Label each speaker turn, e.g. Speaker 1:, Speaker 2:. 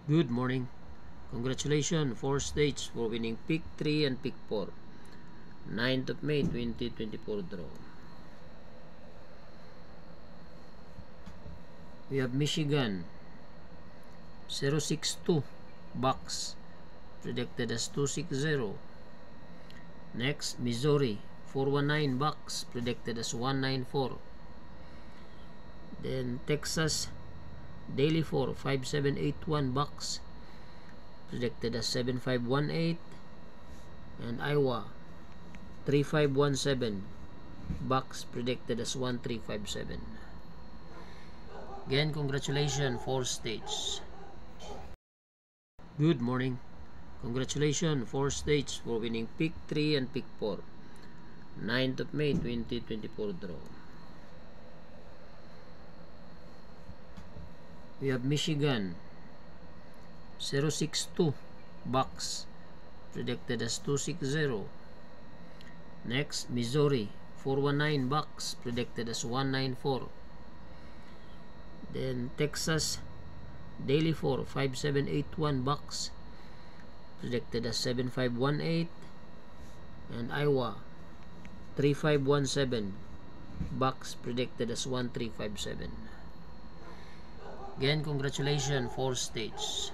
Speaker 1: Good morning. Congratulations, 4 states for winning pick 3 and pick 4. 9th of May 2024 draw. We have Michigan 062 box predicted as 260. Next, Missouri 419 box predicted as 194. Then Texas Daily 4 5781 box predicted as 7518, and Iowa 3517 box predicted as 1357. Again, congratulations, 4 states. Good morning. Congratulations, 4 states for winning pick 3 and pick 4. 9th of May 2024 draw. We have Michigan 062 box predicted as 260. Next, Missouri 419 box predicted as 194. Then Texas Daily 4 5781 box predicted as 7518, and Iowa 3517 box predicted as 1357. Again, congratulations, 4 states.